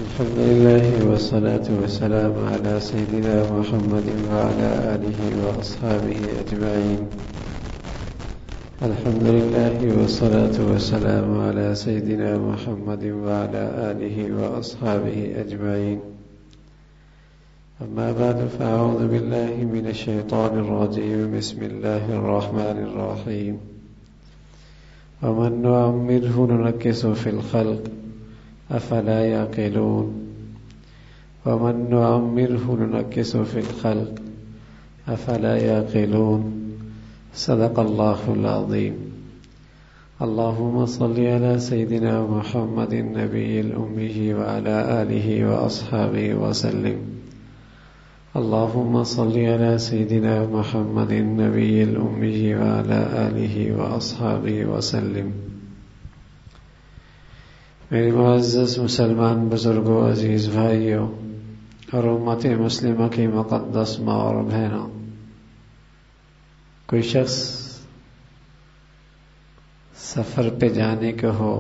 الحمد لله والصلاة والسلام على سيدنا محمد وعلى آله وأصحابه أجمعين. الحمد لله والصلاة والسلام على سيدنا محمد وعلى آله وأصحابه أجمعين. أما بعد فأعوذ بالله من الشيطان الرجيم. بسم الله الرحمن الرحيم. ومن نعمره ننكسه في الخلق أفلا يعقلون. ومن نعمره ننكسه في الخلق أفلا يعقلون. صدق الله العظيم. اللهم صل على سيدنا محمد النبي الأمي وعلى آله وأصحابه وسلم. اللهم صل على سيدنا محمد النبي الأمي وعلى آله وأصحابه وسلم. میری معزز مسلمان بزرگوں، عزیز بھائیوں اور امت مسلمہ کی مقدس ماں اور بہنوں، کوئی شخص سفر پہ جانے کو ہو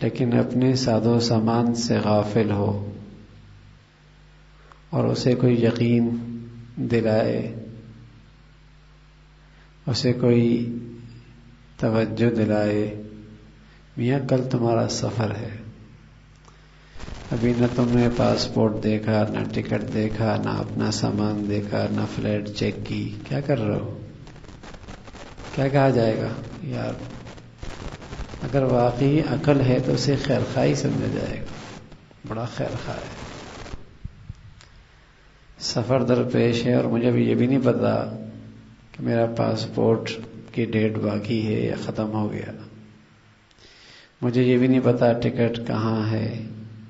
لیکن اپنے ساز و سامان سے غافل ہو اور اسے کوئی یقین دلائے، اسے کوئی توجہ دلائے، میاں کل تمہارا سفر ہے، ابھی نہ تم نے پاسپورٹ دیکھا، نہ ٹکٹ دیکھا، نہ اپنا سامان دیکھا، نہ فلائٹ چیک کی، کیا کر رہے ہو؟ کیا کہا جائے گا؟ یار اگر واقعی عقل ہے تو اسے خیر خواہ سمجھا جائے گا، بڑا خیر خواہ ہے، سفر درپیش ہے اور مجھے ابھی یہ بھی نہیں پتا کہ میرا پاسپورٹ کی ڈیٹ باقی ہے یا ختم ہو گیا، مجھے یہ بھی نہیں پتا ٹکٹ کہاں ہے،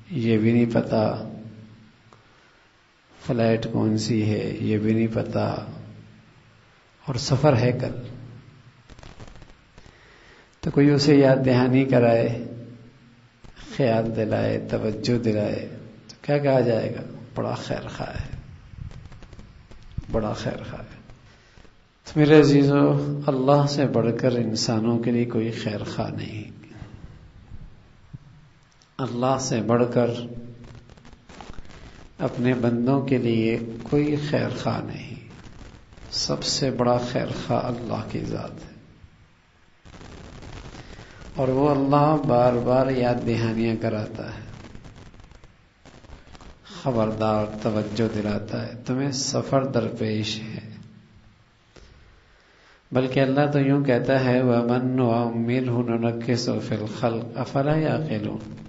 یہ بھی نہیں پتا فلائٹ کون سی ہے، یہ بھی نہیں پتا، اور سفر ہے کل، تو کوئی اسے یاد دہانی کرائے، خیال دلائے، توجہ دلائے، تو کیا کہا جائے گا؟ بڑا خیر خواہ ہے، بڑا خیر خواہ ہے۔ تو میرے عزیزو، اللہ سے بڑھ کر انسانوں کے لیے کوئی خیر خواہ نہیں، اللہ سے بڑھ کر اپنے بندوں کے لیے کوئی خیر خواہ نہیں، سب سے بڑا خیر خواہ اللہ کی ذات ہے، اور وہ اللہ بار بار یاد دہانیاں کراتا ہے، خبردار، توجہ دلاتا ہے، تمہیں سفر درپیش ہے، بلکہ اللہ تو یوں کہتا ہے وَمَن نُعَمِّرْهُ نُنَكِّسْهُ فِي الْخَلْقِ أَفَلَا يَعْقِلُونَ۔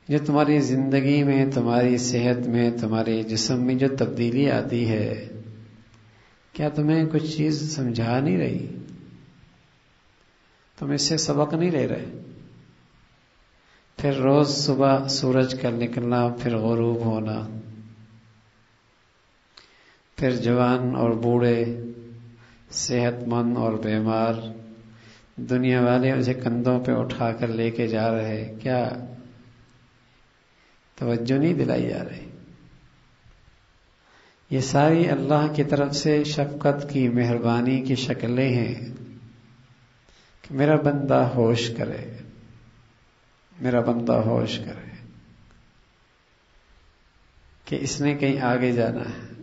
جو تمہاری زندگی میں، تمہاری صحت میں، تمہارے جسم میں جو تبدیلی آتی ہے، کیا تمہیں کچھ چیز سمجھا نہیں رہی؟ تم اس سے سبق نہیں لے رہے؟ پھر روز صبح سورج کا نکلنا، پھر غروب ہونا، پھر جوان اور بوڑھے، صحت مند اور بیمار، دنیا والے اسے کندھوں پہ اٹھا کر لے کے جا رہے، کیا توجہ نہیں دلائی جا رہی؟ یہ ساری اللہ کی طرف سے شفقت کی، مہربانی کی شکلیں ہیں کہ میرا بندہ ہوش کرے، میرا بندہ ہوش کرے کہ اس نے کہیں آگے جانا ہے۔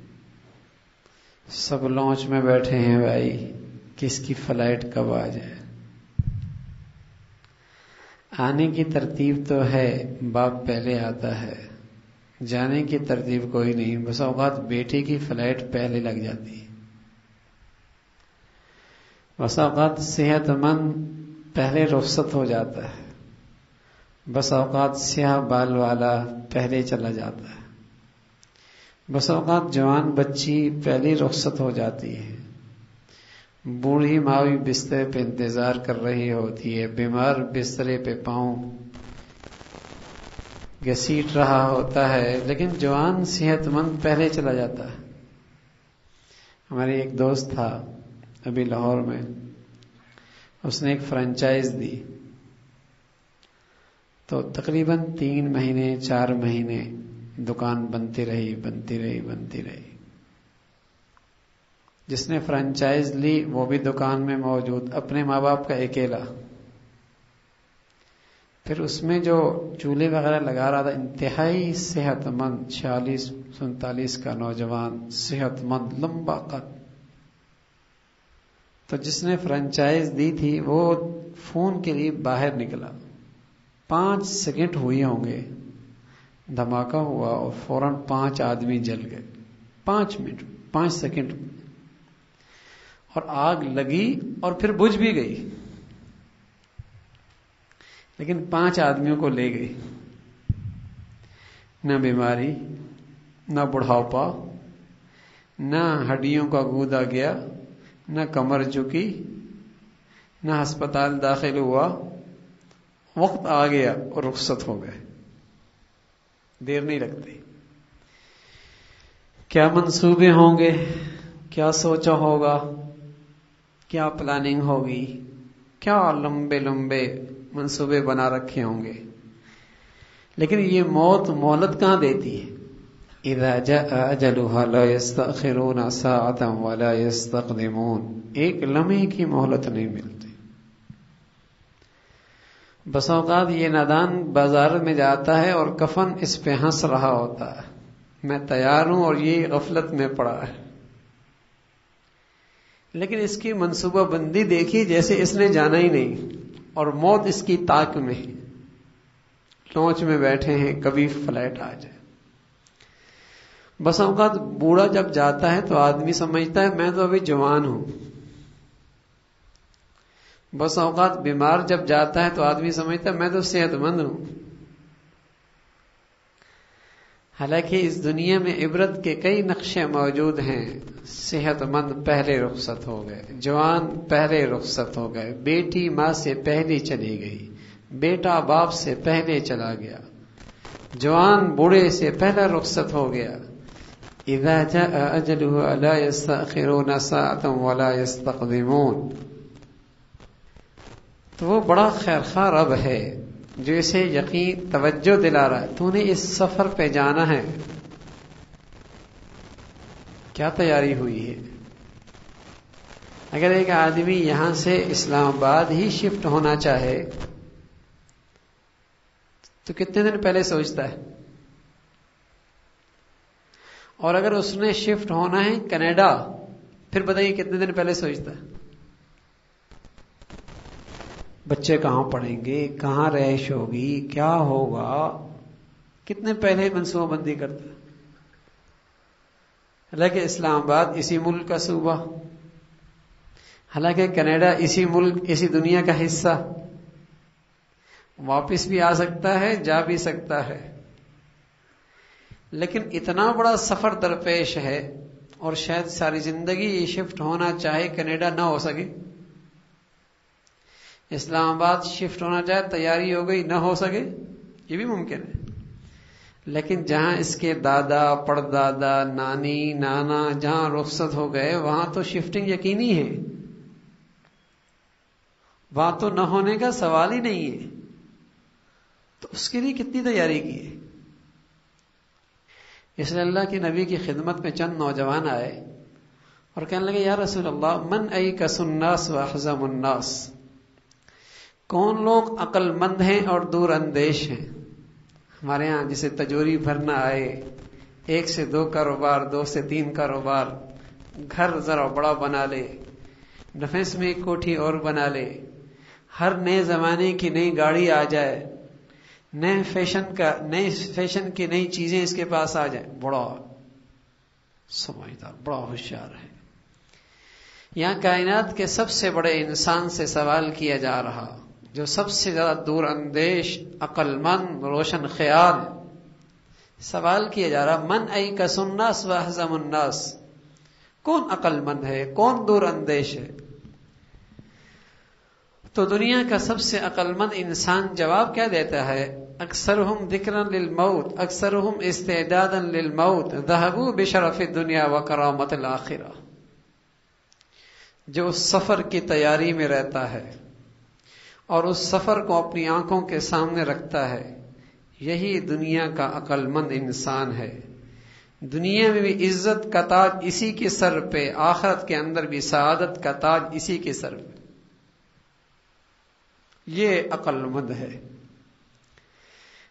سب لانچ میں بیٹھے ہیں بھائی، کس کی فلائٹ کب آ جائے؟ آنے کی ترتیب تو ہے، باپ پہلے آتا ہے، جانے کی ترتیب کوئی نہیں، بس اوقات بیٹی کی فلائٹ پہلے لگ جاتی ہے، بس اوقات صحت مند پہلے رخصت ہو جاتا ہے، بس اوقات سیاہ بال والا پہلے چلا جاتا ہے، بس اوقات جوان بچی پہلی رخصت ہو جاتی ہے، بوڑھی ماں بھی بستر پہ انتظار کر رہی ہوتی ہے، بیمار بسترے پہ پاؤں گھسیٹ رہا ہوتا ہے، لیکن جوان صحت مند پہلے چلا جاتا ہے۔ ہماری ایک دوست تھا ابھی لاہور میں، اس نے ایک فرنچائز دی، تو تقریباً 3 مہینے 4 مہینے دکان بنتی رہی۔ جس نے فرنچائز لی وہ بھی دکان میں موجود، اپنے ماں باپ کا اکیلا، پھر اس میں جو چولہے وغیرہ لگا رہا تھا انتہائی صحت مند 46-47 کا نوجوان، صحت مند، لمبا قد. تو جس نے فرنچائز دی تھی وہ فون کے لیے باہر نکلا. 5 سیکنڈ ہوئے ہوں گے، دھماکہ ہوا اور فوراً 5 آدمی جل گئے. 5 سیکنڈ اور آگ لگی اور پھر بجھ بھی گئی، لیکن 5 آدمیوں کو لے گئی. نہ بیماری، نہ بڑھاپا، نہ ہڈیوں کا گودا گیا، نہ کمر جھکی، نہ ہسپتال داخل ہوا. وقت آ گیا اور رخصت ہو گئے. دیر نہیں لگتی. کیا منصوبے ہوں گے، کیا سوچا ہوگا، کیا پلاننگ ہوگی، کیا لمبے لمبے منصوبے بنا رکھے ہوں گے. لیکن یہ موت مہلت کہاں دیتی ہے؟ اذا جاء اجلها لا يستأخرون ساعة ولا يستقدمون. ایک لمحے کی مہلت نہیں ملتی. بس اوقات یہ نادان بازار میں جاتا ہے اور کفن اس پہ ہنس رہا ہوتا ہے، میں تیار ہوں، اور یہ غفلت میں پڑا ہے. لیکن اس کی منصوبہ بندی دیکھی جیسے اس نے جانا ہی نہیں، اور موت اس کی طاق میں، لانچ میں بیٹھے ہیں، کبھی فلائٹ آ جائے. بس اوقات بوڑھا جب جاتا ہے تو آدمی سمجھتا ہے میں تو ابھی جوان ہوں. بس اوقات بیمار جب جاتا ہے تو آدمی سمجھتا ہے میں تو صحت مند ہوں. حالانکہ اس دنیا میں عبرت کے کئی نقشے موجود ہیں. صحت مند پہلے رخصت ہو گئے، جوان پہلے رخصت ہو گئے، بیٹی ماں سے پہلے چلی گئی، بیٹا باپ سے پہلے چلا گیا، جوان بوڑھے سے پہلا رخصت ہو گیا. اذا جاء اجلها لا يستأخرون ساعة ولا يستقدمون. تو وہ بڑا خیرخواہ رب ہے جو اسے یقین توجہ دلا رہا ہے. تو نے اس سفر پہ جانا ہے، کیا تیاری ہوئی ہے؟ اگر ایک آدمی یہاں سے اسلام آباد ہی شفٹ ہونا چاہے تو کتنے دن پہلے سوچتا ہے؟ اور اگر اس نے شفٹ ہونا ہے کینیڈا، پھر بتائیے کتنے دن پہلے سوچتا ہے؟ بچے کہاں پڑھیں گے، کہاں رہائش ہوگی، کیا ہوگا، کتنے پہلے منصوبہ بندی کرتا ہے. حالانکہ اسلام آباد اسی ملک کا صوبہ، حالانکہ کینیڈا اسی ملک، اسی دنیا کا حصہ، واپس بھی آ سکتا ہے، جا بھی سکتا ہے. لیکن اتنا بڑا سفر درپیش ہے، اور شاید ساری زندگی یہ شفٹ ہونا چاہے کینیڈا نہ ہو سکے. اسلام آباد شفٹ ہونا چاہے، تیاری ہو گئی، نہ ہو سکے، یہ بھی ممکن ہے. لیکن جہاں اس کے دادا، پڑدادا، نانی، نانا جہاں رخصت ہو گئے، وہاں تو شفٹنگ یقینی ہے، وہاں تو نہ ہونے کا سوال ہی نہیں ہے. تو اس کے لیے کتنی تیاری کی ہے. اس لیے اللہ کے نبی کی خدمت میں چند نوجوان آئے اور کہنے لگے یا رسول اللہ، من ایکس الناس واحزم الناس. کون لوگ عقل مند ہیں اور دور اندیش ہیں؟ ہمارے ہاں جسے تجوری بھرنا آئے، 1 سے 2 کاروبار، 2 سے 3 کاروبار، گھر ذرا بڑا بنا لے، نفس میں ایک کوٹھی اور بنا لے، ہر نئے زمانے کی نئی گاڑی آ جائے، نئے فیشن کی نئی چیزیں اس کے پاس آ جائیں، بڑا سمجھدار، بڑا ہوشیار ہے. یہاں کائنات کے سب سے بڑے انسان سے سوال کیا جا رہا، جو سب سے زیادہ دور اندیش، عقل مند، روشن خیال، سوال کیا جا رہا من ایکس الناس واحزم الناس. کون عقل مند ہے، کون دور اندیش ہے؟ تو دنیا کا سب سے عقل مند انسان جواب کیا دیتا ہے؟ اکثرهم ذکرا للموت، اکثرهم استعدادا للموت، ذهبوا بشرف الدنیا وکرامت الآخرہ. جو اس سفر کی تیاری میں رہتا ہے اور اس سفر کو اپنی آنکھوں کے سامنے رکھتا ہے، یہی دنیا کا عقل مند انسان ہے. دنیا میں بھی عزت کا تاج اسی کے سر پہ، آخرت کے اندر بھی سعادت کا تاج اسی کے سر پہ. یہ عقل مند ہے.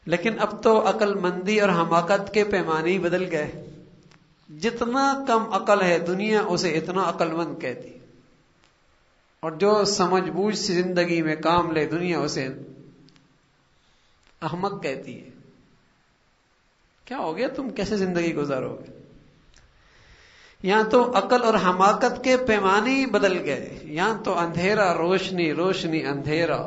لیکن اب تو عقل مندی اور حماقت کے پیمانے ہی بدل گئے. جتنا کم عقل ہے دنیا اسے اتنا عقل مند کہتی، اور جو سمجھ بوجھ سے زندگی میں کام لے دنیا اسے احمق کہتی ہے. کیا ہو گیا، تم کیسے زندگی گزارو گے؟ یہاں تو عقل اور حماقت کے پیمانے ہی بدل گئے. یہاں تو اندھیرا روشنی، روشنی اندھیرا،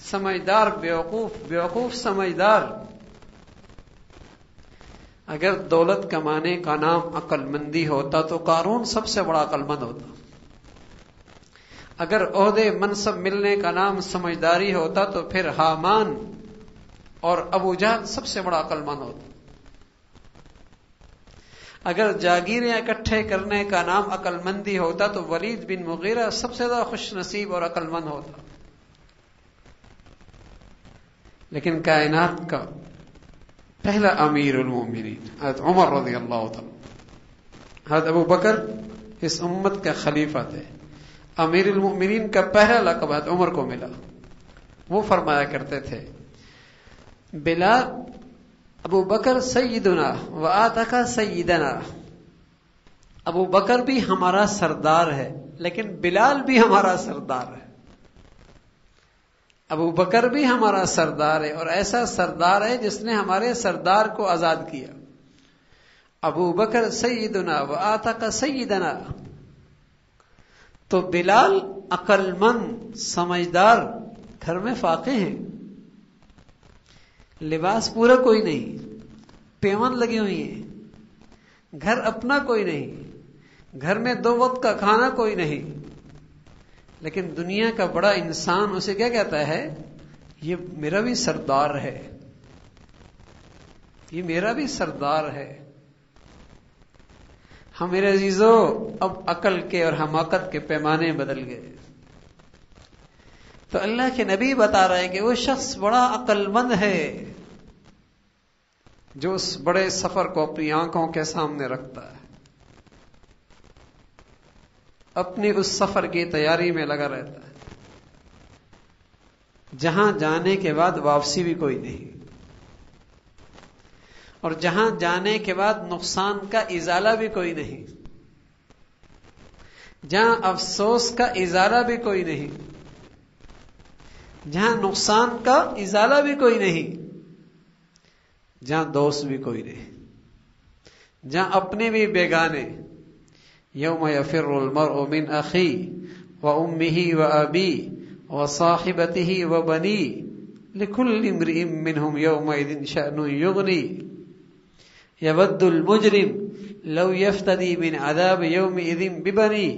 سمجھدار بیوقوف، بیوقوف سمجھدار. اگر دولت کمانے کا نام عقل مندی ہوتا تو قارون سب سے بڑا عقل مند ہوتا. اگر عہدے منصب ملنے کا نام سمجھداری ہوتا تو پھر حامان اور ابو جہل سب سے بڑا عقل مند ہوتا. اگر جاگیریں اکٹھے کرنے کا نام عقل مندی ہوتا تو ولید بن مغیرہ سب سے زیادہ خوش نصیب اور عقل مند ہوتا. لیکن کائنات کا پہلا امیر المومنین حضرت عمر رضی اللہ تعالی، حضرت ابو بکر اس امت کا خلیفہ تھے. امیر المومنین کا پہلا لقب حضرت عمر کو ملا. وہ فرمایا کرتے تھے بلال ابو بکر سیدنا و آتک سیدنا. ابو بکر بھی ہمارا سردار ہے لیکن بلال بھی ہمارا سردار ہے. ابو بکر بھی ہمارا سردار ہے اور ایسا سردار ہے جس نے ہمارے سردار کو آزاد کیا. ابو بکر سیدنا و آتک سیدنا. تو بلال عقل مند سمجھدار گھر میں فاقہ ہیں. لباس پورا کوئی نہیں، پیون لگی ہوئی ہیں، گھر اپنا کوئی نہیں، گھر میں 2 وقت کا کھانا کوئی نہیں. لیکن دنیا کا بڑا انسان اسے کیا کہتا ہے؟ یہ میرا بھی سردار ہے، یہ میرا بھی سردار ہے. ہم میرے عزیزو اب عقل کے اور حماقت کے پیمانے بدل گئے. تو اللہ کے نبی بتا رہے ہیں کہ وہ شخص بڑا عقل مند ہے جو اس بڑے سفر کو اپنی آنکھوں کے سامنے رکھتا ہے، اپنی اس سفر کی تیاری میں لگا رہتا ہے، جہاں جانے کے بعد واپسی بھی کوئی نہیں، اور جہاں جانے کے بعد نقصان کا ازالہ بھی کوئی نہیں، جہاں افسوس کا ازالہ بھی کوئی نہیں، جہاں نقصان کا ازالہ بھی کوئی نہیں، جہاں دوست بھی کوئی نہیں، جہاں اپنے بھی بیگانے. یوم یفر المرء من اخی و امہ و ابی و صاحبتہ و بنی لکل امرئ منہم یومئذ شأن یغنی یود المجرم لو یفتدی من عذاب یومئذ ببنی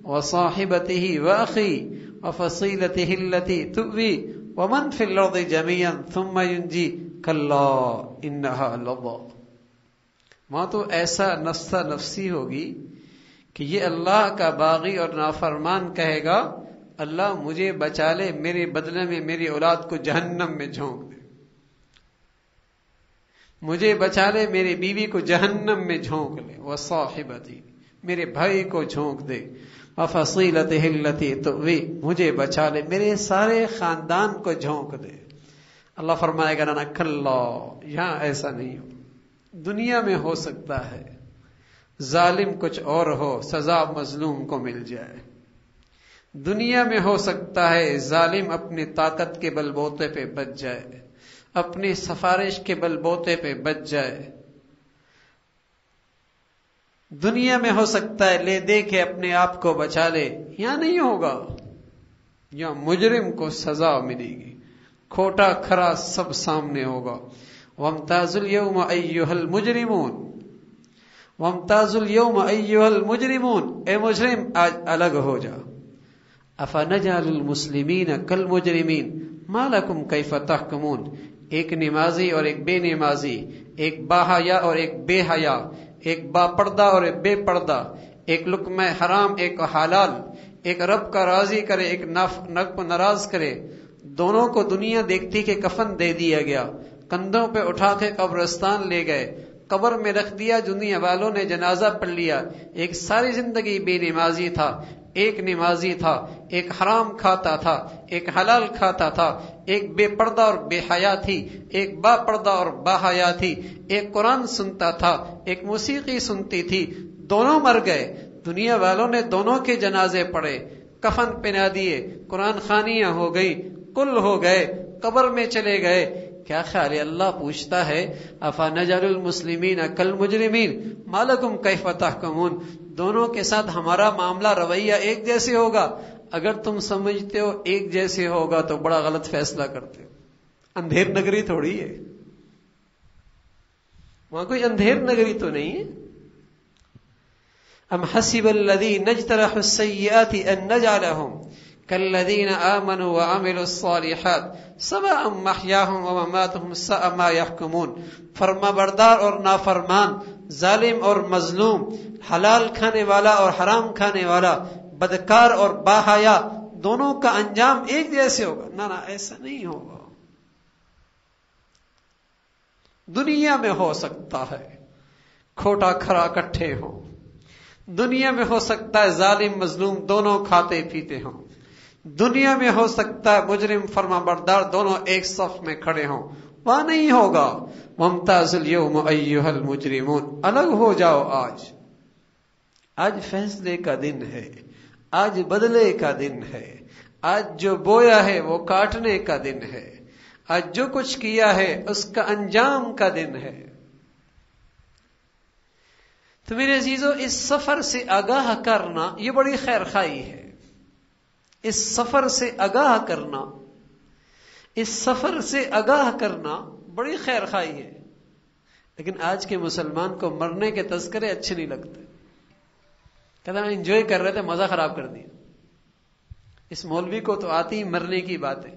و صاحبتہ و اخی و فصیلتہ التی تؤوی ومن فی الارض جميعا ثم ینجی کلا انہا لظی. وہاں تو ایسا نفسا نفسی ہوگی کہ یہ اللہ کا باغی اور نافرمان کہے گا اللہ مجھے بچا لے، میرے بدلے میں میری اولاد کو جہنم میں جھونک دے، مجھے بچا لے میری بیوی کو جہنم میں جھونک لے، وصاحبتی میرے بھائی کو جھونک دے، وفصیلتہ التی تؤوی مجھے بچا لے میرے سارے خاندان کو جھونک دے. اللہ فرمائے گا نا کلا، یہاں ایسا نہیں ہو. دنیا میں ہو سکتا ہے ظالم کچھ اور ہو، سزا مظلوم کو مل جائے. دنیا میں ہو سکتا ہے ظالم اپنی طاقت کے بل بوتے پہ بچ جائے، اپنی سفارش کے بل بوتے پہ بچ جائے. دنیا میں ہو سکتا ہے لے دے کے اپنے آپ کو بچا لے. یہاں نہیں ہوگا، یہاں مجرم کو سزا ملے گی، کھوٹا کھرا سب سامنے ہوگا. وامتاز اليوم ایھا المجرمون، وامتاز اليوم ایھا المجرمون، اے مجرم آج الگ ہو جا. افنجعل المسلمین کالمجرمین ما لکم کیف تحکمون. ایک نمازی اور ایک بے نمازی، ایک باحیا اور ایک بے حیا، ایک با پردہ اور ایک بے پردہ، ایک لقمہ حرام ایک حلال، ایک رب کا راضی کرے ایک رب کو ناراض کرے. دونوں کو دنیا دیکھتی کہ کفن دے دیا گیا، کندھوں پہ اٹھا کے قبرستان لے گئے، قبر میں رکھ دیا، دنیا والوں نے جنازہ پڑھ لیا. ایک ساری زندگی بے نمازی تھا، ایک نمازی تھا، ایک حرام کھاتا تھا، ایک حلال کھاتا تھا، ایک بے پردہ اور بے حیا تھی، ایک با پردہ اور با حیا تھی، ایک قرآن سنتا تھا، ایک موسیقی سنتی تھی، دونوں مر گئے۔ دنیا والوں نے دونوں کے جنازے پڑھے، کفن پہنا دیے، قرآن خوانیاں ہو گئی، کل ہو گئے، قبر میں چلے گئے۔ کیا خیال ہے؟ اللہ پوچھتا ہے افنجعل المسلمین کالمجرمین ما لکم کیف تحکمون، دونوں کے ساتھ ہمارا معاملہ رویہ ایک جیسے ہوگا؟ اگر تم سمجھتے ہو ایک جیسے ہوگا تو بڑا غلط فیصلہ کرتے ہو۔ اندھیر نگری تھوڑی ہے، وہاں کوئی اندھیر نگری تو نہیں ہے۔ ام حسب الذین اجترحوا السیئات ان نجعلهم کالذین آمنوا وعملوا الصالحات سواء محیاهم ومماتهم ساء ما يحکمون۔ فرما بردار اور نافرمان، ظالم اور مظلوم، حلال کھانے والا اور حرام کھانے والا، بدکار اور باحیا، دونوں کا انجام ایک جیسے ہوگا؟ نہ ایسا نہیں ہوگا۔ دنیا میں ہو سکتا ہے کھوٹا کھرا اکٹھے ہوں، دنیا میں ہو سکتا ہے ظالم مظلوم دونوں کھاتے پیتے ہوں، دنیا میں ہو سکتا ہے مجرم فرما بردار دونوں ایک صف میں کھڑے ہوں، وہاں نہیں ہوگا۔ ممتاز اليوم ایھا المجرمون، الگ ہو جاؤ آج۔ آج فیصلے کا دن ہے، آج بدلے کا دن ہے، آج جو بویا ہے وہ کاٹنے کا دن ہے، آج جو کچھ کیا ہے اس کا انجام کا دن ہے۔ تو میرے عزیزو، اس سفر سے آگاہ کرنا یہ بڑی خیر خواہی ہے۔ اس سفر سے آگاہ کرنا، اس سفر سے آگاہ کرنا بڑی خیر خواہی ہے۔ لیکن آج کے مسلمان کو مرنے کے تذکرے اچھے نہیں لگتے، کہتا ہے انجوائے کر رہے تھے، مزہ خراب کر دیا۔ اس مولوی کو تو آتی ہی مرنے کی بات ہے۔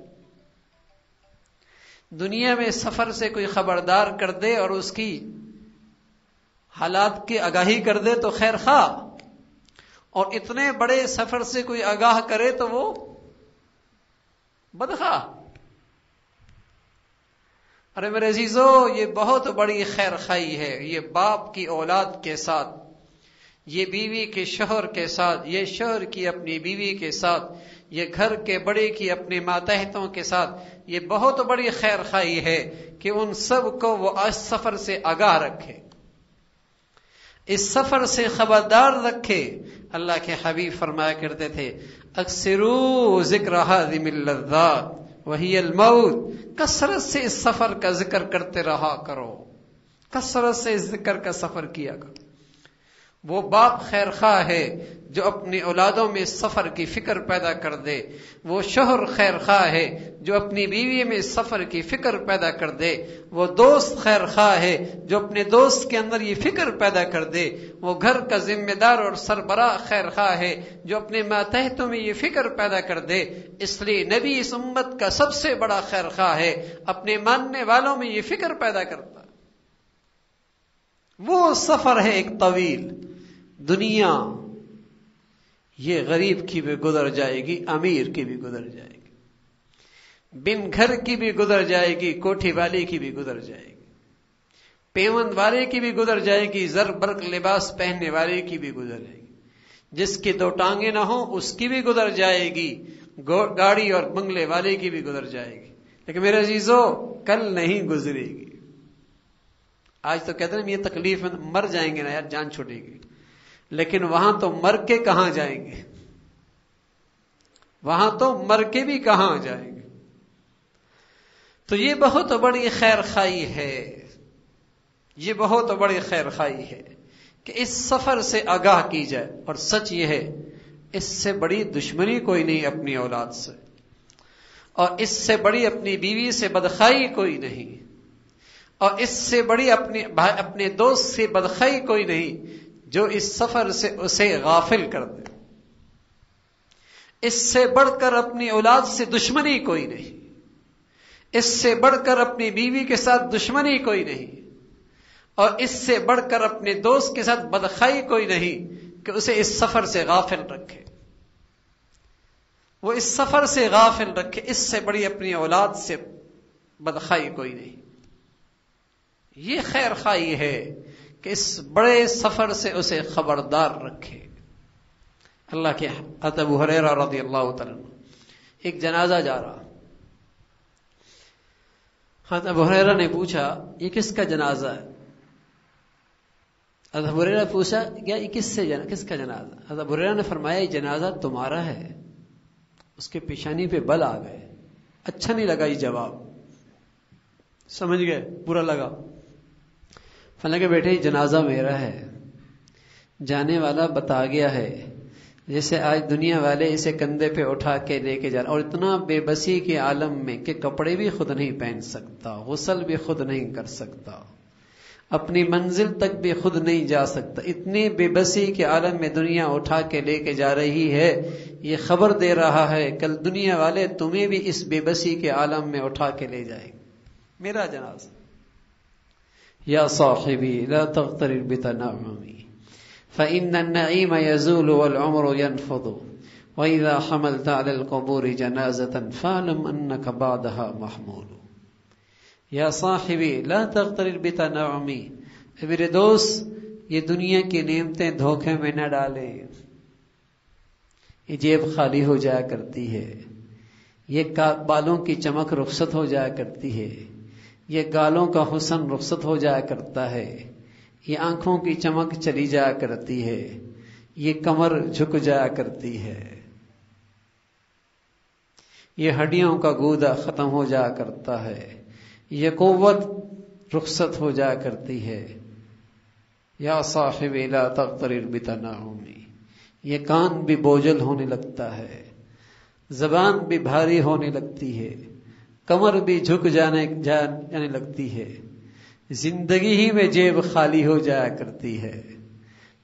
دنیا میں سفر سے کوئی خبردار کر دے اور اس کی حالات کی آگاہی کر دے تو خیر خواہ، اور اتنے بڑے سفر سے کوئی آگاہ کرے تو وہ بدخواہ۔ ارے میرے عزیزو، یہ بہت بڑی خیر خواہی ہے۔ یہ باپ کی اولاد کے ساتھ، یہ بیوی کے شوہر کے ساتھ، یہ شوہر کی اپنی بیوی کے ساتھ، یہ گھر کے بڑے کی اپنے ماتحتوں کے ساتھ، یہ بہت بڑی خیر خواہی ہے کہ ان سب کو وہ اس سفر سے آگاہ رکھے، اس سفر سے خبردار رکھے۔ اللہ کے حبیب فرمایا کرتے تھے اکثروا ذکر هذه اللذات وهي الموت، کثرت سے اس سفر کا ذکر کرتے رہا کرو، کثرت سے اس ذکر کا سفر کیا کرو۔ وہ باپ خیر خواہ ہے جو اپنی اولادوں میں سفر کی فکر پیدا کر دے، وہ شوہر خیر خواہ ہے جو اپنی بیوی میں سفر کی فکر پیدا کر دے، وہ دوست خیر خواہ ہے جو اپنے دوست کے اندر یہ فکر پیدا کر دے، وہ گھر کا ذمہ دار اور سربراہ خیر خواہ ہے جو اپنے ماتحتوں میں یہ فکر پیدا کر دے۔ اس لیے نبی اس امت کا سب سے بڑا خیر خواہ ہے، اپنے ماننے والوں میں یہ فکر پیدا کرتا۔ وہ سفر ہے ایک طویل۔ دنیا یہ غریب کی بھی گزر جائے گی، امیر کی بھی گزر جائے گی، بن گھر کی بھی گزر جائے گی، کوٹھی والی کی بھی گزر جائے گی، پیوند والے کی بھی گزر جائے گی، زر برق لباس پہننے والے کی بھی گزر جائے گی، جس کی دو ٹانگیں نہ ہوں اس کی بھی گزر جائے گی، گاڑی اور بنگلے والے کی بھی گزر جائے گی۔ لیکن میرے عزیزو، کل نہیں گزرے گی۔ آج تو کہتے ہیں یہ تکلیف ہے، مر جائیں گے نا یار، جان چھوٹے گی، لیکن وہاں تو مر کے کہاں جائیں گے، وہاں تو مر کے بھی کہاں جائیں گے۔ تو یہ بہت بڑی خیر خواہی ہے، یہ بہت بڑی خیر خواہی ہے کہ اس سفر سے آگاہ کی جائے۔ اور سچ یہ ہے، اس سے بڑی دشمنی کوئی نہیں اپنی اولاد سے، اور اس سے بڑی اپنی بیوی سے بدخواہی کوئی نہیں، اور اس سے بڑی اپنے دوست سے بدخواہی کوئی نہیں جو اس سفر سے اسے غافل کر دے۔ اس سے بڑھ کر اپنی اولاد سے دشمنی کوئی نہیں، اس سے بڑھ کر اپنی بیوی کے ساتھ دشمنی کوئی نہیں، اور اس سے بڑھ کر اپنے دوست کے ساتھ بدخواہی کوئی نہیں کہ اسے اس سفر سے غافل رکھے، وہ اس سفر سے غافل رکھے۔ اس سے بڑی اپنی اولاد سے بدخواہی کوئی نہیں۔ یہ خیر خواہی ہے کہ اس بڑے سفر سے اسے خبردار رکھے۔ اللہ کے حضرت ابو ہریرہ رضی اللہ تعالیٰ عنہ، ایک جنازہ جا رہا. حضرت ابو ہریرہ نے پوچھا یہ کس کا جنازہ ہے؟ حضرت ابو ہریرہ نے پوچھا کیا یہ کس کا جنازہ؟ حضرت ابو ہریرہ نے فرمایا یہ جنازہ تمہارا ہے. اس کے پیشانی پہ بل آ گئے. اچھا نہیں لگا یہ جواب، سمجھ گئے، برا لگا. فرمایا کہ بیٹے یہ جنازہ میرا ہے، جانے والا بتا گیا ہے. جیسے آج دنیا والے اسے کندھے پہ اٹھا کے لے کے جا رہے، اور اتنا بے بسی کے عالم میں کہ کپڑے بھی خود نہیں پہن سکتا، غسل بھی خود نہیں کر سکتا، اپنی منزل تک بھی خود نہیں جا سکتا، اتنی بے بسی کے عالم میں دنیا اٹھا کے لے کے جا رہی ہے. یہ خبر دے رہا ہے کل دنیا والے تمہیں بھی اس بے بسی کے عالم میں اٹھا کے لے جائیں گے. میرا جنازہ. یا صاحبی لا تغترر بتنعمی فإن النعيم يزول والعمر ينفض وإذا حملت على القبور جنازة فاعلم أنك بعدها محمول. یا صاحبی لا تغترر بتنعمی، میرے دوست یہ دنیا کی نعمتیں دھوکے میں نہ ڈالیں. یہ جیب خالی ہو جایا کرتی ہے، یہ بالوں کی چمک رخصت ہو جایا کرتی ہے، یہ گالوں کا حسن رخصت ہو جایا کرتا ہے، یہ آنکھوں کی چمک چلی جایا کرتی ہے، یہ کمر جھک جایا کرتی ہے، یہ ہڈیوں کا گودا ختم ہو جایا کرتا ہے، یہ قوت رخصت ہو جایا کرتی ہے. یا صاحب لا تغترر بتنعمی، یہ کان بھی بوجھل ہونے لگتا ہے، زبان بھی بھاری ہونے لگتی ہے، کمر بھی جھک جانے لگتی ہے، زندگی ہی میں جیب خالی ہو جایا کرتی ہے.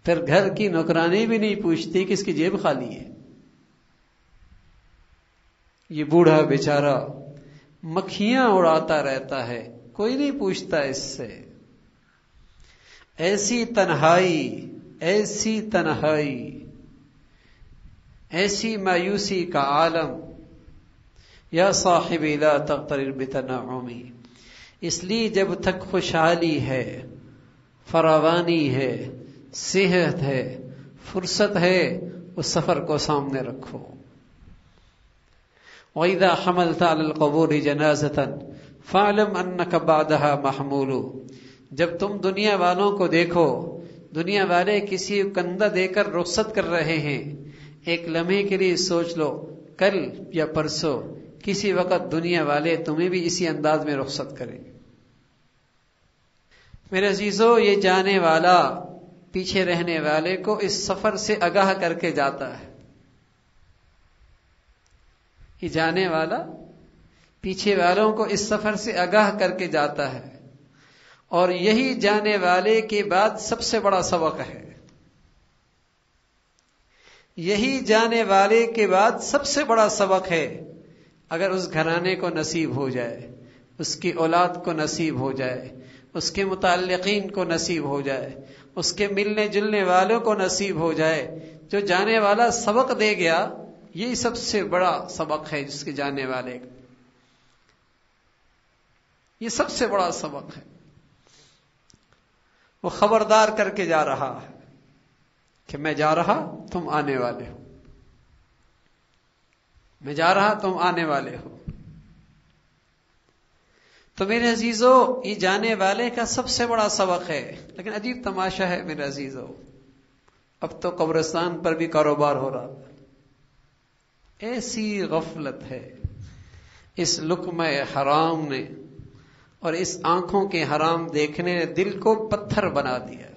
پھر گھر کی نوکرانی بھی نہیں پوچھتی کہ اس کی جیب خالی ہے. یہ بوڑھا بیچارہ مکھیاں اڑاتا رہتا ہے، کوئی نہیں پوچھتا اس سے. ایسی تنہائی، ایسی تنہائی، ایسی مایوسی کا عالم. یا صاحبی لا تغترر بتنعمی، اس لیے جب تک خوشحالی ہے، فراوانی ہے، صحت ہے، فرصت ہے، اس سفر کو سامنے رکھو. وَإِذَا حَمَلْتَ عَلَى الْقَبُورِ جَنَازَةً فَاعْلَمْ أَنَّكَ بَعْدَهَا مَحْمُولُ. جب تم دنیا والوں کو دیکھو، دنیا والے کسی کندھا دے کر رخصت کر رہے ہیں، ایک لمحے کے لیے سوچ لو کل یا پرسوں کسی وقت دنیا والے تمہیں بھی اسی انداز میں رخصت کریں. میرے عزیزو، یہ جانے والا پیچھے رہنے والے کو اس سفر سے آگاہ کر کے جاتا ہے. یہ جانے والا پیچھے والوں کو اس سفر سے آگاہ کر کے جاتا ہے، اور یہی جانے والے کے بعد سب سے بڑا سبق ہے. یہی جانے والے کے بعد سب سے بڑا سبق ہے. اگر اس گھرانے کو نصیب ہو جائے، اس کی اولاد کو نصیب ہو جائے، اس کے متعلقین کو نصیب ہو جائے، اس کے ملنے جلنے والوں کو نصیب ہو جائے، جو جانے والا سبق دے گیا، یہی سب سے بڑا سبق ہے جس کے جانے والے کا. یہ سب سے بڑا سبق ہے. وہ خبردار کر کے جا رہا ہے کہ میں جا رہا، تم آنے والے ہو، میں جا رہا، تم آنے والے ہو. تو میرے عزیزو، یہ جانے والے کا سب سے بڑا سبق ہے. لیکن عجیب تماشا ہے میرے عزیزو، اب تو قبرستان پر بھی کاروبار ہو رہا. ایسی غفلت ہے اس لقمہ حرام نے، اور اس آنکھوں کے حرام دیکھنے نے دل کو پتھر بنا دیا.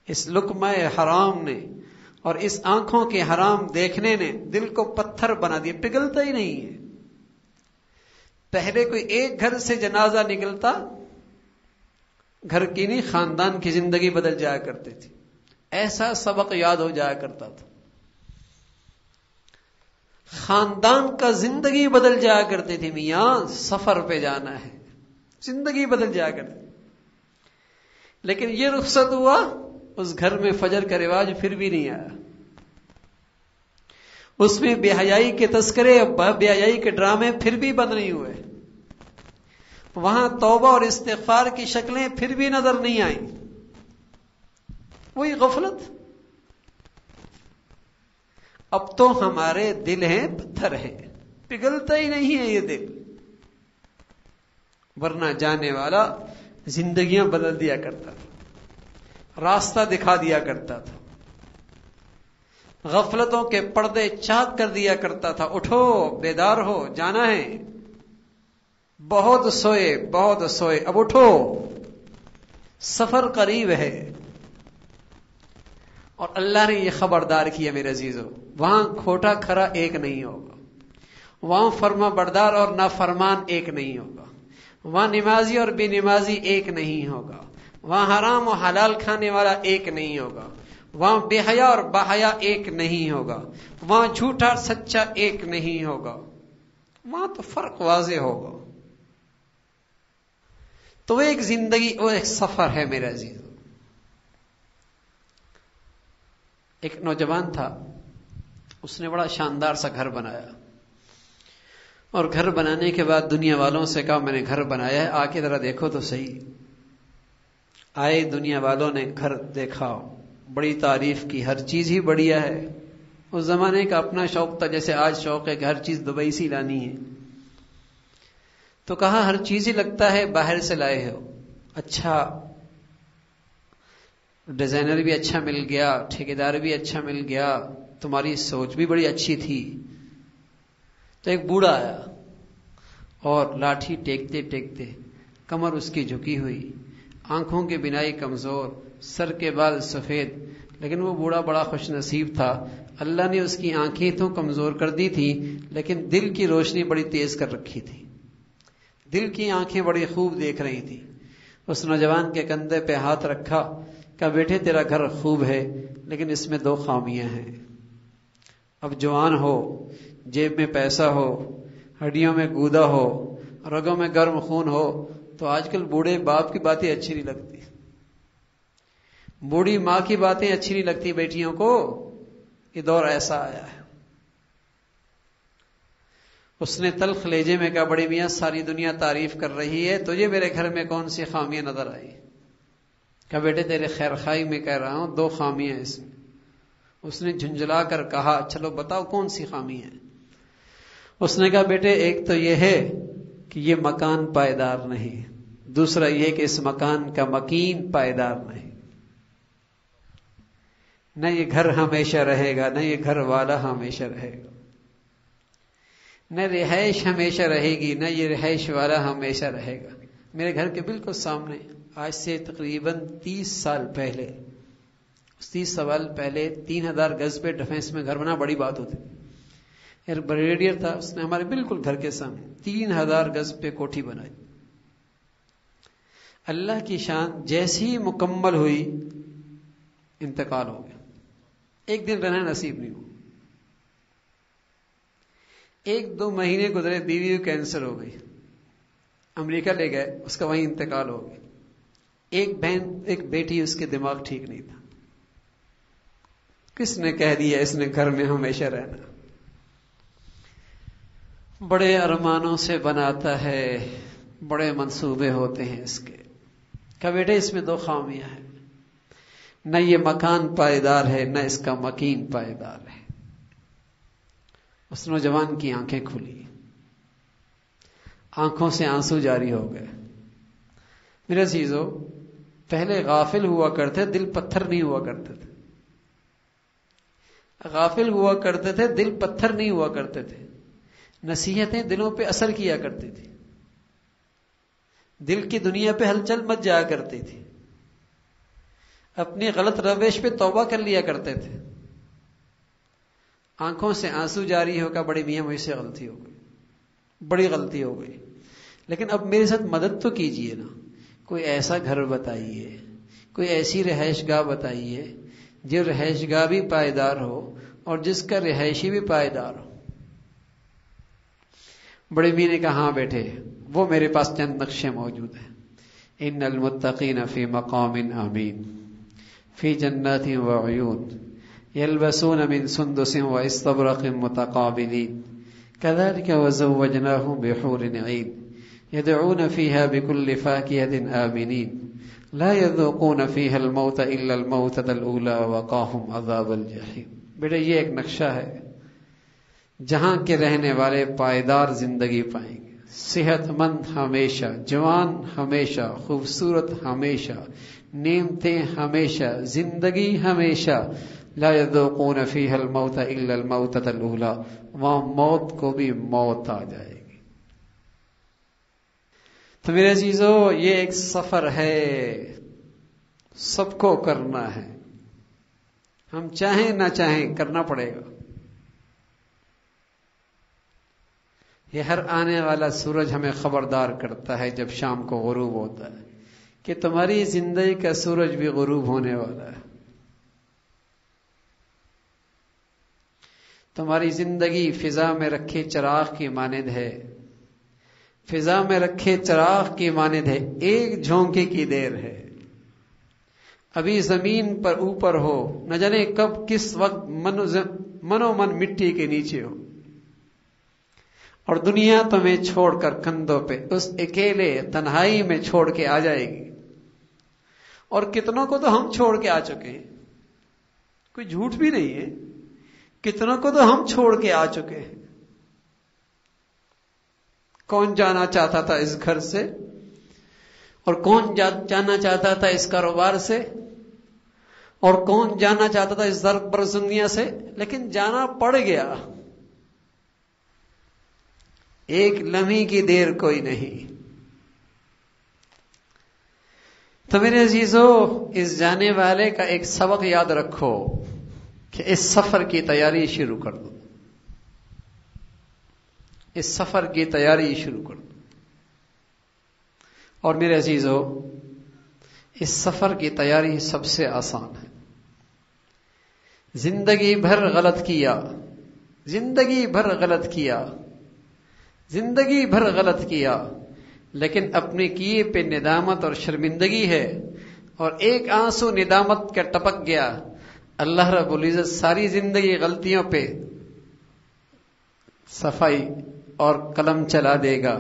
اس لقمہ حرام نے اور اس آنکھوں کے حرام دیکھنے نے دل کو پتھر بنا دیا، پگھلتا ہی نہیں ہے. پہلے کوئی ایک گھر سے جنازہ نکلتا، گھر کی نہیں خاندان کی زندگی بدل جایا کرتی تھی. ایسا سبق یاد ہو جایا کرتا تھا. خاندان کا زندگی بدل جایا کرتی تھی. میاں سفر پہ جانا ہے، زندگی بدل جایا کرتی. لیکن یہ رخصت ہوا، اس گھر میں فجر کا رواج پھر بھی نہیں آیا. اس میں بے حیائی کے تذکرے، بے حیائی کے ڈرامے پھر بھی بند نہیں ہوئے. وہاں توبہ اور استغفار کی شکلیں پھر بھی نظر نہیں آئیں. وہی غفلت. اب تو ہمارے دل ہیں پتھر ہیں، پگھلتا ہی نہیں ہے یہ دل، ورنہ جانے والا زندگیاں بدل دیا کرتا تھا، راستہ دکھا دیا کرتا تھا، غفلتوں کے پردے چاک کر دیا کرتا تھا. اٹھو، بیدار ہو، جانا ہے، بہت سوئے، اب اٹھو، سفر قریب ہے. اور اللہ نے یہ خبردار کیا میرے عزیزو، وہاں کھوٹا کھرا ایک نہیں ہوگا، وہاں فرما بردار اور نافرمان ایک نہیں ہوگا، وہاں نمازی اور بے نمازی ایک نہیں ہوگا، وہاں حرام و حلال کھانے والا ایک نہیں ہوگا، وہاں بے حیا اور باحیا ایک نہیں ہوگا، وہاں جھوٹا اور سچا ایک نہیں ہوگا، وہاں تو فرق واضح ہوگا. تو وہ ایک زندگی، وہ ایک سفر ہے میرے عزیز. ایک نوجوان تھا، اس نے بڑا شاندار سا گھر بنایا، اور گھر بنانے کے بعد دنیا والوں سے کہا میں نے گھر بنایا ہے، آ کے ذرا دیکھو تو صحیح. آئے، دنیا والوں نے گھر دیکھا، بڑی تعریف کی، ہر چیز ہی بڑھیا ہے. اس زمانے کا اپنا شوق تھا، جیسے آج شوق ہے کہ ہر چیز دبئی سے لانی ہے. تو کہا ہر چیز ہی لگتا ہے باہر سے لائے ہو، اچھا ڈیزائنر بھی اچھا مل گیا، ٹھیکیدار بھی اچھا مل گیا، تمہاری سوچ بھی بڑی اچھی تھی. تو ایک بوڑھا آیا اور لاٹھی ٹیکتے ٹیکتے، کمر اس کی جھکی ہوئی، آنکھوں کی بینائی کمزور، سر کے بال سفید، لیکن وہ بوڑھا بڑا خوش نصیب تھا. اللہ نے اس کی آنکھیں تو کمزور کر دی تھی، لیکن دل کی روشنی بڑی تیز کر رکھی تھی، دل کی آنکھیں بڑی خوب دیکھ رہی تھی. اس نوجوان کے کندھے پہ ہاتھ رکھا، کہا بیٹے تیرا گھر خوب ہے، لیکن اس میں 2 خامیاں ہیں. اب جوان ہو، جیب میں پیسہ ہو، ہڈیوں میں گودا ہو، رگوں میں گرم خون ہو، تو آج کل بوڑھے باپ کی باتیں اچھی نہیں لگتی، بوڑھی ماں کی باتیں اچھی نہیں لگتی بیٹیوں کو. یہ دور ایسا آیا ہے. اس نے تلخ لہجے میں کہا بڑے میاں ساری دنیا تعریف کر رہی ہے، تجھے میرے گھر میں کون سی خامیاں نظر آئی؟ کہا بیٹے تیرے خیر خواہی میں کہہ رہا ہوں 2 خامیاں اس میں. اس نے جھنجھلا کر کہا چلو بتاؤ کون سی خامی ہے؟ اس نے کہا بیٹے ایک تو یہ ہے کہ یہ مکان پائیدار نہیں، دوسرا یہ کہ اس مکان کا مکین پائیدار نہیں. نہ یہ گھر ہمیشہ رہے گا، نہ یہ گھر والا ہمیشہ رہے گا، نہ رہائش ہمیشہ رہے گی، نہ یہ رہائش والا ہمیشہ رہے گا. میرے گھر کے بالکل سامنے آج سے تقریباً 30 سال پہلے، 30 سال پہلے 3000 گز پہ ڈیفینس میں گھر بنا بڑی بات ہوتی. ایک بریگیڈیئر تھا، اس نے ہمارے بالکل گھر کے سامنے 3000 گز پہ کوٹھی بنائی. اللہ کی شان جیسی ہی مکمل ہوئی انتقال ہو گیا، ایک دن رہنا نصیب نہیں ہوا. 1-2 مہینے گزرے، بیوی کو کینسر ہو گئی، امریکہ لے گئے، اس کا وہیں انتقال ہو گیا. ایک بیٹی، اس کے دماغ ٹھیک نہیں تھا. کس نے کہہ دیا اس نے گھر میں ہمیشہ رہنا؟ بڑے ارمانوں سے بناتا ہے، بڑے منصوبے ہوتے ہیں اس کے. کہ بیٹے اس میں 2 خامیاں ہیں، نہ یہ مکان پائیدار ہے، نہ اس کا مکین پائیدار ہے. اس نوجوان کی آنکھیں کھلی، آنکھوں سے آنسو جاری ہو گئے. میرے عزیزو پہلے غافل ہوا کرتے، دل پتھر نہیں ہوا کرتے تھے. غافل ہوا کرتے تھے، دل پتھر نہیں ہوا کرتے تھے. نصیحتیں دلوں پہ اثر کیا کرتی تھی، دل کی دنیا پہ ہلچل مچ جایا کرتی تھی، اپنی غلط روش پہ توبہ کر لیا کرتے تھے. آنکھوں سے آنسو جاری ہوگا بڑے میاں مجھ سے غلطی ہو گئی، بڑی غلطی ہو گئی، لیکن اب میرے ساتھ مدد تو کیجئے نا. کوئی ایسا گھر بتائیے، کوئی ایسی رہائش گاہ بتائیے جو رہائش گاہ بھی پائیدار ہو اور جس کا رہائشی بھی پائیدار ہو. بڑے میاں نے کہا ہاں بیٹے، وہ میرے پاس چند نقشے موجود ہیں. ان المتقین فی مقام امین فی جنات وعیون یلبسون من سندس واستبرق متقابلین كذلك وزوجناهم بحور عین يدعون فيها بكل فاكهة آمنين لا يذوقون فيها الموت إلا الموتة الأولى ووقاهم عذاب الجحيم. بیٹا یہ ایک نقشہ ہے جہاں کے رہنے والے پائیدار زندگی پائیں گے، صحت مند ہمیشہ، جوان ہمیشہ، خوبصورت ہمیشہ، نعمتیں ہمیشہ، زندگی ہمیشہ، لا يذوقون فيها الموت الا الموتة الاولى، وہاں موت کو بھی موت آ جائے گی۔ تو میرے عزیزو یہ ایک سفر ہے، سب کو کرنا ہے، ہم چاہیں نہ چاہیں کرنا پڑے گا۔ یہ ہر آنے والا سورج ہمیں خبردار کرتا ہے جب شام کو غروب ہوتا ہے کہ تمہاری زندگی کا سورج بھی غروب ہونے والا ہے۔ تمہاری زندگی فضا میں رکھے چراغ کی مانند ہے، فضا میں رکھے چراغ کی مانند ہے، ایک جھونکے کی دیر ہے، ابھی زمین پر اوپر ہو، نہ جانے کب کس وقت منو من مٹی کے نیچے ہو، اور دنیا تمہیں چھوڑ کر کندھوں پہ اس اکیلے تنہائی میں چھوڑ کے آ جائے گی۔ اور کتنوں کو تو ہم چھوڑ کے آ چکے ہیں، کوئی جھوٹ بھی نہیں ہے، کتنوں کو تو ہم چھوڑ کے آ چکے ہیں۔ کون جانا چاہتا تھا اس گھر سے، اور کون جانا چاہتا تھا اس کاروبار سے، اور کون جانا چاہتا تھا اس در برسنگیا سے، لیکن جانا پڑ گیا۔ ایک لمحے کی دیر کوئی نہیں۔ تو میرے عزیزو اس جانے والے کا ایک سبق یاد رکھو کہ اس سفر کی تیاری شروع کر دو، اس سفر کی تیاری شروع کر دو۔ اور میرے عزیزو اس سفر کی تیاری سب سے آسان ہے۔ زندگی بھر غلط کیا، زندگی بھر غلط کیا، زندگی بھر غلط کیا، لیکن اپنے کیے پہ ندامت اور شرمندگی ہے، اور ایک آنسو ندامت کا ٹپک گیا، اللہ رب العزت ساری زندگی غلطیوں پہ صفائی اور قلم چلا دے گا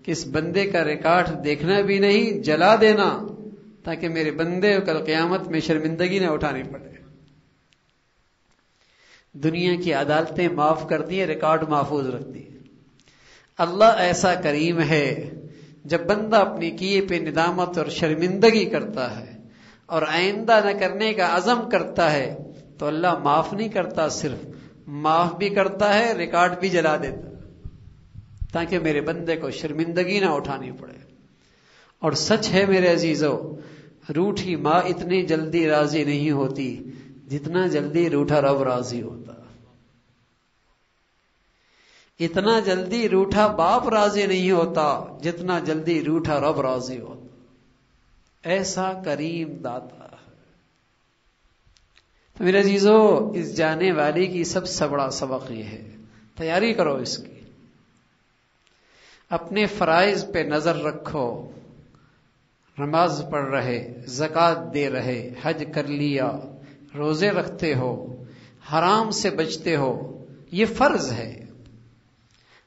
کہ اس بندے کا ریکارڈ دیکھنا بھی نہیں، جلا دینا، تاکہ میرے بندے کو کل قیامت میں شرمندگی نہ اٹھانی پڑے۔ دنیا کی عدالتیں معاف کر دی، ریکارڈ محفوظ رکھ دی۔ اللہ ایسا کریم ہے، جب بندہ اپنے کیے پہ ندامت اور شرمندگی کرتا ہے اور آئندہ نہ کرنے کا عزم کرتا ہے تو اللہ معاف نہیں کرتا، صرف معاف بھی کرتا ہے، ریکارڈ بھی جلا دیتا، تاکہ میرے بندے کو شرمندگی نہ اٹھانی پڑے۔ اور سچ ہے میرے عزیزو، روٹھی ماں اتنی جلدی راضی نہیں ہوتی جتنا جلدی روٹھا رب راضی ہوتا، اتنا جلدی روٹھا باپ راضی نہیں ہوتا جتنا جلدی روٹھا رب راضی ہوتا۔ ایسا کریم داتا ہے۔ تو میرے عزیزو اس جانے والی کی سب سے بڑا سبق یہ ہے، تیاری کرو اس کی، اپنے فرائض پہ نظر رکھو، نماز پڑھ رہے، زکوٰۃ دے رہے، حج کر لیا، روزے رکھتے ہو، حرام سے بچتے ہو، یہ فرض ہے،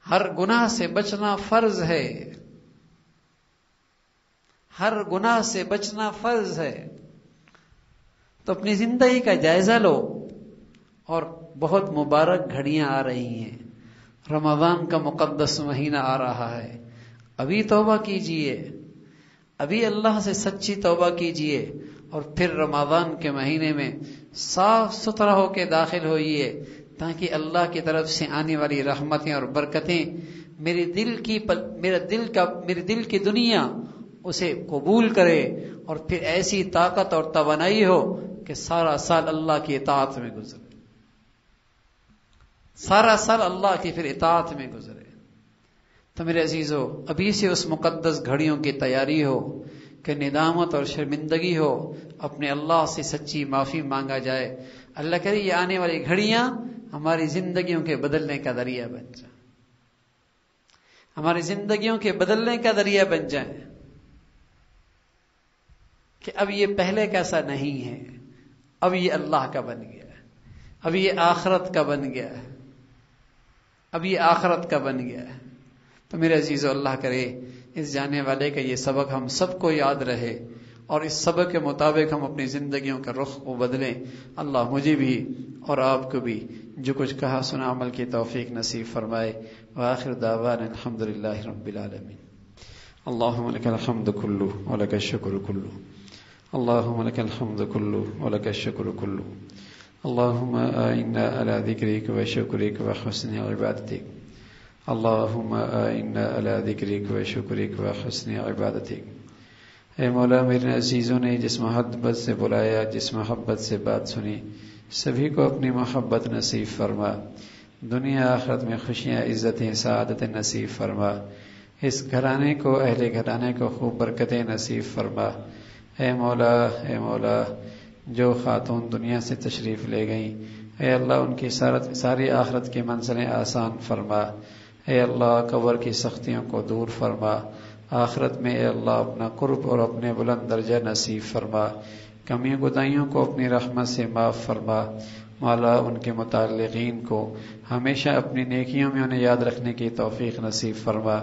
ہر گناہ سے بچنا فرض ہے، ہر گناہ سے بچنا فرض ہے۔ تو اپنی زندگی کا جائزہ لو، اور بہت مبارک گھڑیاں آ رہی ہیں، رمضان کا مقدس مہینہ آ رہا ہے، ابھی توبہ کیجئے، ابھی اللہ سے سچی توبہ کیجئے، اور پھر رمضان کے مہینے میں صاف ستھرا ہو کے داخل ہوئیے، تاکہ اللہ کی طرف سے آنے والی رحمتیں اور برکتیں میرے دل کی دنیا اسے قبول کرے، اور پھر ایسی طاقت اور توانائی ہو کہ سارا سال اللہ کی اطاعت میں گزرے، سارا سال اللہ کی پھر اطاعت میں گزرے۔ تو میرے عزیزو ابھی سے اس مقدس گھڑیوں کی تیاری ہو کہ ندامت اور شرمندگی ہو، اپنے اللہ سے سچی معافی مانگا جائے، اللہ کرے یہ آنے والی گھڑیاں ہماری زندگیوں کے بدلنے کا ذریعہ بن جائیں، ہماری زندگیوں کے بدلنے کا ذریعہ بن جائیں، کہ اب یہ پہلے کیسا نہیں ہے، اب یہ اللہ کا بن گیا ہے، اب یہ آخرت کا بن گیا ہے، اب یہ آخرت کا بن گیا ہے۔ تو میرے عزیزو اللہ کرے اس جانے والے کا یہ سبق ہم سب کو یاد رہے، اور اس سبق کے مطابق ہم اپنی زندگیوں کا رخ کو بدلیں۔ اللہ مجھے بھی اور آپ کو بھی جو کچھ کہا سنا عمل کی توفیق نصیب فرمائے. وآخر دعوانا الحمدللہ رب العالمین. اللہم لک الحمد کلہ ولک الشکر کلہ. اللہم لک الحمد کلہ ولک الشکر کلہ. اللہم اعنا علی ذکرک و شکرک و حسن عبادتک. اللہم اعنا علی ذکرک و شکرک و حسن عبادتک. اے مولا، میرے عزیزوں نے جس محبت سے بلایا، جس محبت سے بات سنی، سبھی کو اپنی محبت نصیب فرما. دنیا آخرت میں خوشیاں، عزتیں، سعادت نصیب فرما. اس گھرانے کو، اہل گھرانے کو خوب برکتیں نصیب فرما. اے مولا، اے مولا، جو خاتون دنیا سے تشریف لے گئیں، اے اللہ ان کی ساری آخرت کی منزلیں آسان فرما. اے اللہ قبر کی سختیوں کو دور فرما. آخرت میں اے اللہ اپنا قرب اور اپنے بلند درجہ نصیب فرما. کمیوں کوتاہیوں کو اپنی رحمت سے معاف فرما. مولا ان کے متعلقین کو ہمیشہ اپنی نیکیوں میں انہیں یاد رکھنے کی توفیق نصیب فرما.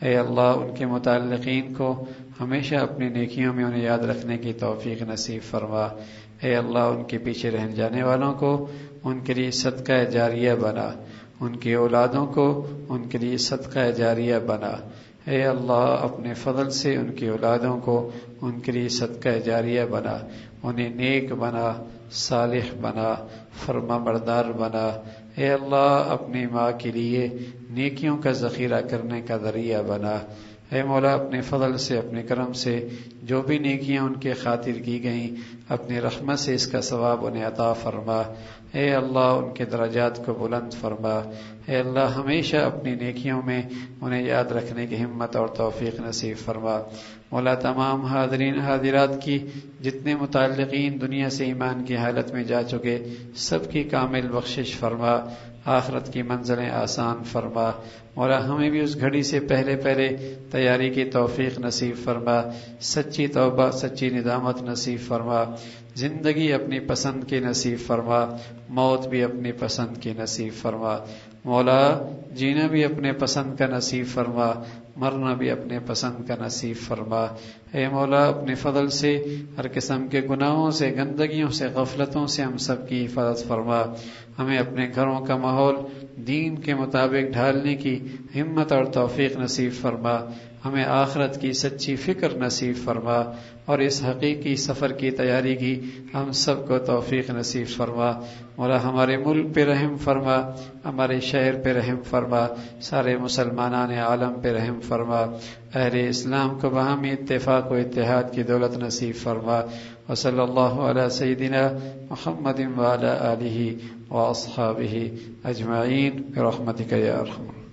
اے اللہ ان کے متعلقین کو ہمیشہ اپنی نیکیوں میں انہیں یاد رکھنے کی توفیق نصیب فرما. اے اللہ ان کے پیچھے رہ جانے والوں کو ان کے لیے صدقہ جاریہ بنا. ان کی اولادوں کو ان کے لیے صدقہ جاریہ بنا. اے اللہ اپنے فضل سے ان کی اولادوں کو ان کے لیے صدقہ جاریہ بنا. انہیں نیک بنا، صالح بنا، فرما بردار بنا. اے اللہ اپنی ماں کے لیے نیکیوں کا ذخیرہ کرنے کا ذریعہ بنا. اے مولا اپنے فضل سے، اپنے کرم سے جو بھی نیکیاں ان کے خاطر کی گئیں، اپنی رحمت سے اس کا ثواب انہیں عطا فرما. اے اللہ ان کے درجات کو بلند فرما. اے اللہ ہمیشہ اپنی نیکیوں میں انہیں یاد رکھنے کی ہمت اور توفیق نصیب فرما. مولا تمام حاضرین حاضرات کی جتنے متعلقین دنیا سے ایمان کی حالت میں جا چکے، سب کی کامل بخشش فرما. آخرت کی منزلیں آسان فرما. مولا ہمیں بھی اس گھڑی سے پہلے تیاری کی توفیق نصیب فرما. سچی توبہ، سچی ندامت نصیب فرما. زندگی اپنی پسند کی نصیب فرما. موت بھی اپنی پسند کی نصیب فرما. مولا جینا بھی اپنے پسند کا نصیب فرما. مرنا بھی اپنے پسند کا نصیب فرما. اے مولا اپنے فضل سے ہر قسم کے گناہوں سے، گندگیوں سے، غفلتوں سے ہم سب کی حفاظت فرما. ہمیں اپنے گھروں کا ماحول دین کے مطابق ڈھالنے کی ہمت اور توفیق نصیب فرما. ہمیں آخرت کی سچی فکر نصیب فرما اور اس حقیقی سفر کی تیاری کی ہم سب کو توفیق نصیب فرما. مولا ہمارے ملک پہ رحم فرما، ہمارے شہر پہ رحم فرما، سارے مسلمانان عالم پہ رحم فرما. اہل اسلام کو باہمی اتفاق و اتحاد کی دولت نصیب فرما. وصلی اللہ علی سیدنا محمد وعلی آلہ واصحابہ اجمعین برحمتک یا ارحم.